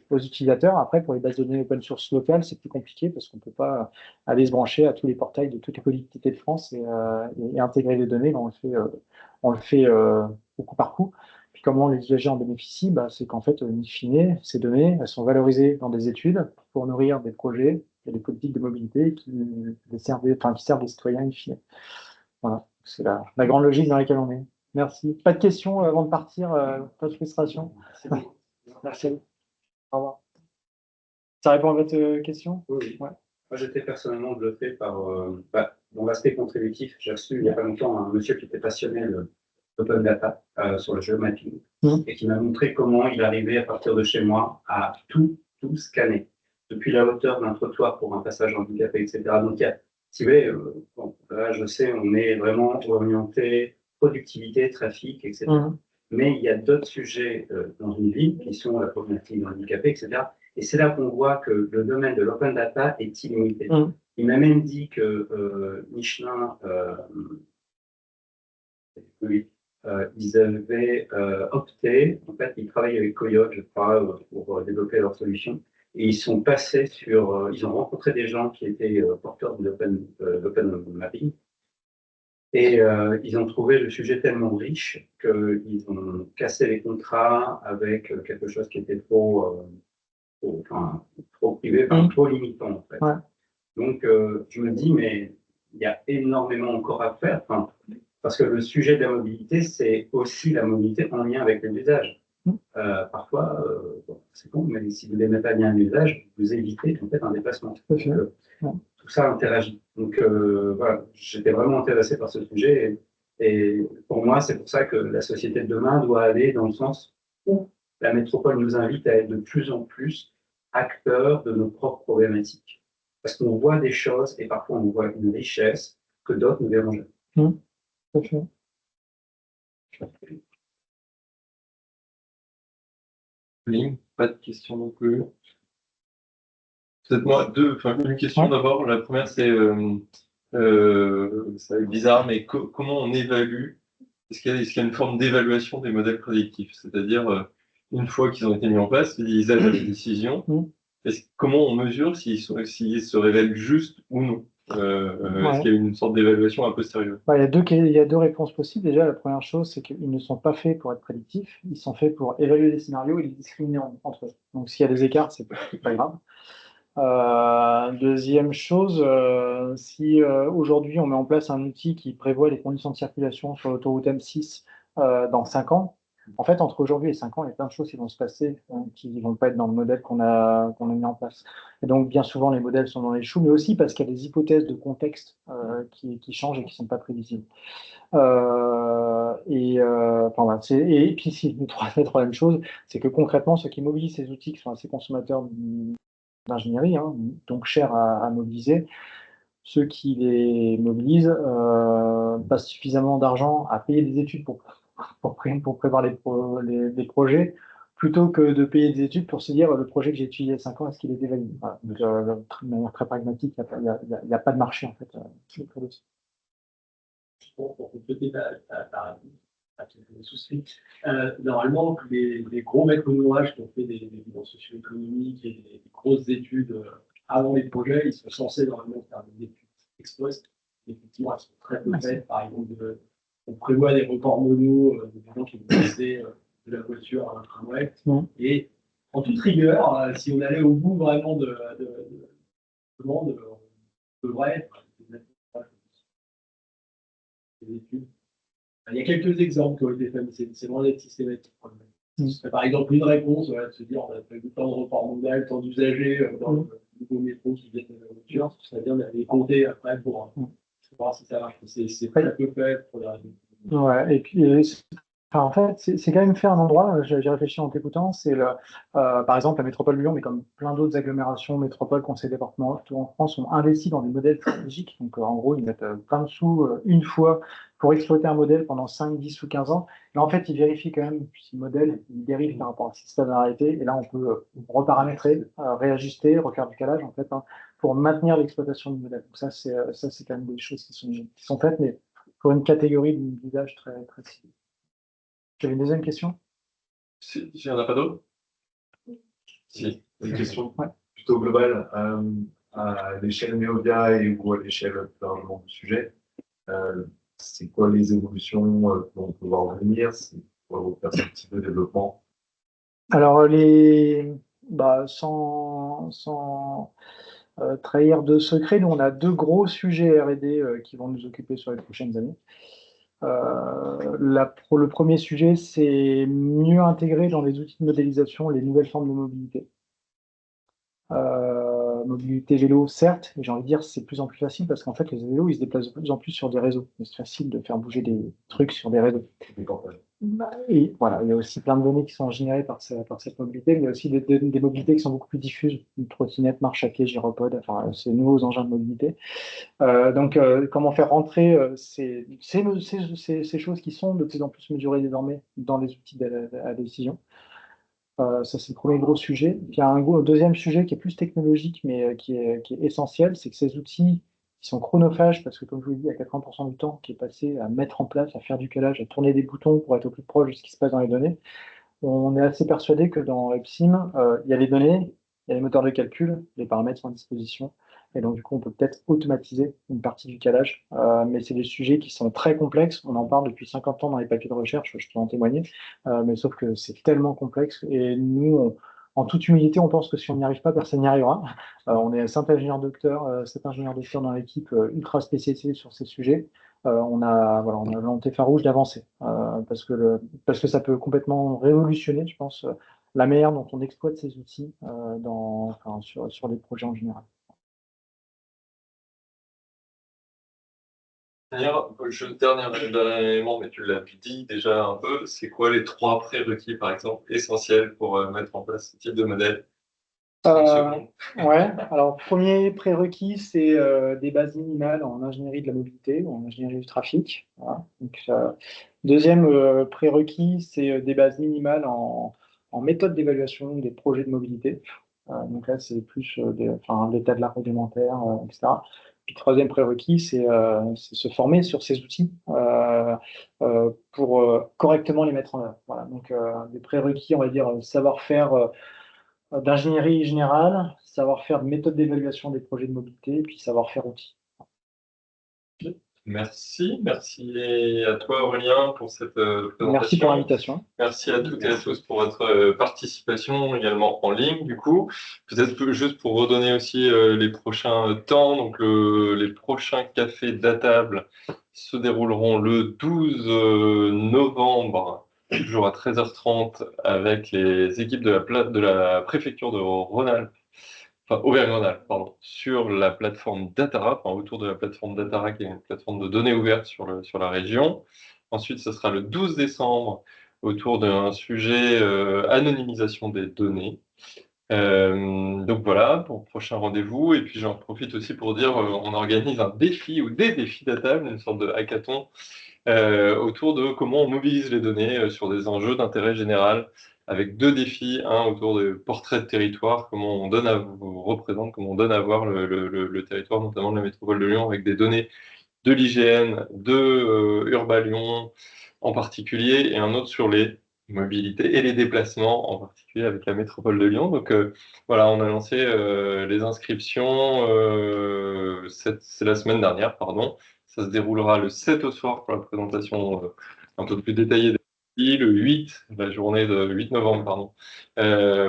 aux utilisateurs. Après, pour les bases de données open source locales, c'est plus compliqué parce qu'on ne peut pas aller se brancher à tous les portails de toutes les collectivités de France et intégrer les données. On le fait au coup par coup. Puis comment les usagers en bénéficient, c'est qu'en fait, in fine, ces données, elles sont valorisées dans des études pour nourrir des projets et des politiques de mobilité qui servent les citoyens in fine. Voilà, c'est la grande logique dans laquelle on est. Merci. Pas de questions avant de partir, pas de frustration. Merci. Au revoir. Ça répond à votre question? Oui. Ouais. Moi, j'étais personnellement bluffé par dans l'aspect contributif. J'ai reçu il n'y a pas longtemps un monsieur qui était passionné de l'open data sur le géomapping et qui m'a montré comment il arrivait à partir de chez moi à tout scanner, depuis la hauteur d'un trottoir pour un passage handicapé, etc. Donc, si vous voulez, là, je sais, on est vraiment orienté productivité, trafic, etc. Mais il y a d'autres sujets dans une ville qui sont la problématique des handicapés, etc. Et c'est là qu'on voit que le domaine de l'open data est illimité. Il m'a même dit que Michelin, ils avaient opté, en fait, ils travaillent avec Coyote, je crois, pour développer leur solution. Et ils sont passés ils ont rencontré des gens qui étaient porteurs de l'open mapping. Et ils ont trouvé le sujet tellement riche qu'ils ont cassé les contrats avec quelque chose qui était trop privé, trop limitant en fait. Ouais. Donc je me dis, mais il y a énormément encore à faire, parce que le sujet de la mobilité, c'est aussi la mobilité en lien avec les usages. Parfois, c'est con, mais si vous n'aimez pas bien l'usage, vous évitez en fait un déplacement. Tout ça interagit. Donc voilà, j'étais vraiment intéressé par ce sujet et pour moi, c'est pour ça que la société de demain doit aller dans le sens où la métropole nous invite à être de plus en plus acteurs de nos propres problématiques. Parce qu'on voit des choses et parfois on voit une richesse que d'autres ne verront jamais. Pas de questions non plus. Peut-être moi, une question d'abord. La première, c'est, ça va être bizarre, mais comment on évalue? Est-ce qu'il y a une forme d'évaluation des modèles prédictifs? C'est-à-dire, une fois qu'ils ont été mis en place, ils aident à la décision. Comment on mesure s'ils se révèlent justes ou non? Est-ce qu'il y a une sorte d'évaluation a posteriori? Il y a deux réponses possibles. Déjà, la première chose, c'est qu'ils ne sont pas faits pour être prédictifs. Ils sont faits pour évaluer les scénarios et les discriminer entre eux. Donc, s'il y a des écarts, c'est pas grave. Deuxième chose, si aujourd'hui on met en place un outil qui prévoit les conditions de circulation sur l'autoroute M6 dans 5 ans, en fait, entre aujourd'hui et 5 ans, il y a plein de choses qui vont se passer qui ne vont pas être dans le modèle qu'on a mis en place. Et donc, bien souvent, les modèles sont dans les choux, mais aussi parce qu'il y a des hypothèses de contexte qui changent et qui ne sont pas prévisibles. Et puis, la troisième chose, c'est que concrètement, ceux qui mobilisent ces outils, qui sont assez consommateurs d'ingénierie, donc cher à mobiliser, ceux qui les mobilisent passent suffisamment d'argent à payer des études pour prévoir les projets, plutôt que de payer des études pour se dire le projet que j'ai étudié il y a 5 ans, est-ce qu'il est dévalué? Voilà. Donc, de manière très pragmatique, il n'y a pas de marché en fait. Pour compléter ta réponse, souscrit. Normalement, les gros maîtres d'ouvrage qui ont fait des bilans socio-économiques et des grosses études avant les projets, ils sont censés normalement faire des études ex post. Effectivement, elles sont très peu faites. Par exemple, on prévoit des reports modaux de gens qui vont passer de la voiture à un tramway. Et en toute rigueur, si on allait au bout vraiment de demande, on devrait des études. Il y a quelques exemples qui ont été faits, mais c'est loin d'être systématique. Par exemple, une réponse, de se dire on a prévu tant de report modal, tant d'usagers dans le nouveau métro qui viennent de la voiture, ce serait bien d'aller compter après pour voir si ça marche. C'est très peu fait pour les raisons. Ouais, et puis, en fait, c'est quand même fait un endroit, j'ai réfléchi en t'écoutant, c'est par exemple la métropole de Lyon, mais comme plein d'autres agglomérations, métropoles, conseils départementaux en France, ont investi dans des modèles stratégiques. Donc, en gros, ils mettent plein de sous une fois pour exploiter un modèle pendant 5, 10 ou 15 ans. Et en fait, ils vérifient quand même si le modèle il dérive par rapport à ce système d'arrêté. Et là, on peut reparamétrer, réajuster, refaire du calage, en fait, hein, pour maintenir l'exploitation du modèle. Donc, ça, c'est quand même des choses qui sont faites, mais pour une catégorie d'usage très, très ciblée. J'avais une deuxième question. Si, il n'y en a pas d'autres? Si, une question Ouais. Plutôt globale, à l'échelle Neovia et ou à l'échelle plus largement du sujet. C'est quoi les évolutions qu'on peut voir venir? C'est quoi vos perspectives de développement? Alors, sans trahir de secret, nous, on a deux gros sujets R&D qui vont nous occuper sur les prochaines années. Le premier sujet, c'est mieux intégrer dans les outils de modélisation les nouvelles formes de mobilité. Mobilité vélo, certes, mais j'ai envie de dire c'est de plus en plus facile parce qu'en fait, les vélos, ils se déplacent de plus en plus sur des réseaux. C'est facile de faire bouger des trucs sur des réseaux. Et voilà, il y a aussi plein de données qui sont générées par cette mobilité, mais il y a aussi des mobilités qui sont beaucoup plus diffuses. Une trottinette, marche à pied, gyropode, enfin, ces nouveaux engins de mobilité. Donc, comment faire rentrer ces choses qui sont de plus en plus mesurées désormais dans les outils à décision. Ça, c'est le premier gros sujet. Puis il y a un deuxième sujet qui est plus technologique, mais qui est essentiel, c'est que ces outils qui sont chronophages, parce que comme je vous l'ai dit, il y a 80% du temps qui est passé à mettre en place, à faire du calage, à tourner des boutons pour être au plus proche de ce qui se passe dans les données. On est assez persuadé que dans WebSim, il y a les données, il y a les moteurs de calcul, les paramètres sont à disposition, et donc du coup, on peut peut-être automatiser une partie du calage, mais c'est des sujets qui sont très complexes. On en parle depuis 50 ans dans les papiers de recherche, je peux en témoigner, mais sauf que c'est tellement complexe, et nous, en toute humilité, on pense que si on n'y arrive pas, personne n'y arrivera. On est 7 ingénieurs docteurs dans l'équipe ultra spécialisée sur ces sujets. On a la volonté farouche d'avancer parce que ça peut complètement révolutionner, je pense, la manière dont on exploite ces outils sur les projets en général. Dernier élément, mais tu l'as dit déjà un peu, c'est quoi les 3 prérequis, par exemple, essentiels pour mettre en place ce type de modèle? Ouais, alors premier prérequis, c'est des bases minimales en ingénierie de la mobilité ou en ingénierie du trafic. Voilà. Donc, deuxième prérequis, c'est des bases minimales en méthode d'évaluation des projets de mobilité. Donc là, c'est plus l'état de l'art réglementaire, etc. Puis troisième prérequis, c'est se former sur ces outils pour correctement les mettre en œuvre. Voilà. Donc des prérequis, on va dire, savoir-faire d'ingénierie générale, savoir-faire de méthode d'évaluation des projets de mobilité, puis savoir-faire outils. Merci à toi Aurélien pour cette présentation. Merci pour l'invitation. Merci à toutes et à tous pour votre participation également en ligne du coup. Peut-être juste pour redonner aussi les prochains temps, donc les prochains cafés d'Atable se dérouleront le 12 novembre, toujours à 13h30 avec les équipes de la préfecture de Rhône-Alpes. Enfin, Auvergne-Rhône-Alpes, pardon, sur la plateforme Datara, enfin, autour de la plateforme Datara, qui est une plateforme de données ouvertes sur la région. Ensuite, ce sera le 12 décembre, autour d'un sujet anonymisation des données. Donc voilà, pour le prochain rendez-vous. Et puis j'en profite aussi pour dire, on organise un défi ou des défis Datable, une sorte de hackathon, autour de comment on mobilise les données sur des enjeux d'intérêt général, avec 2 défis, un autour de portrait de territoire, comment on donne comment on donne à voir le territoire, notamment de la métropole de Lyon, avec des données de l'IGN, de Urba Lyon, en particulier, et un autre sur les mobilités et les déplacements, en particulier avec la métropole de Lyon. Donc voilà, on a lancé les inscriptions, c'est la semaine dernière, pardon. Ça se déroulera le 7 au soir pour la présentation un peu plus détaillée des parties, le 8, la journée de 8 novembre, pardon,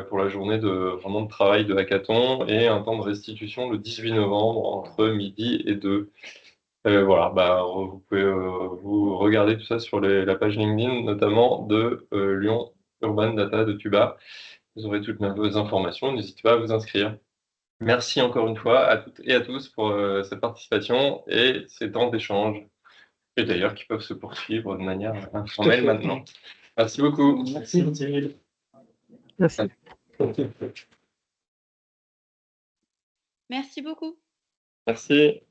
pour la journée de vraiment de travail de hackathon, et un temps de restitution le 18 novembre entre midi et 2. Voilà, bah, vous pouvez vous regarder tout ça sur la page LinkedIn, notamment de Lyon Urban Data de Tuba. Vous aurez toutes vos informations, n'hésitez pas à vous inscrire. Merci encore une fois à toutes et à tous pour cette participation et ces temps d'échange, et d'ailleurs qui peuvent se poursuivre de manière informelle maintenant. Merci beaucoup. Merci, Cyril. Merci. Merci beaucoup. Merci.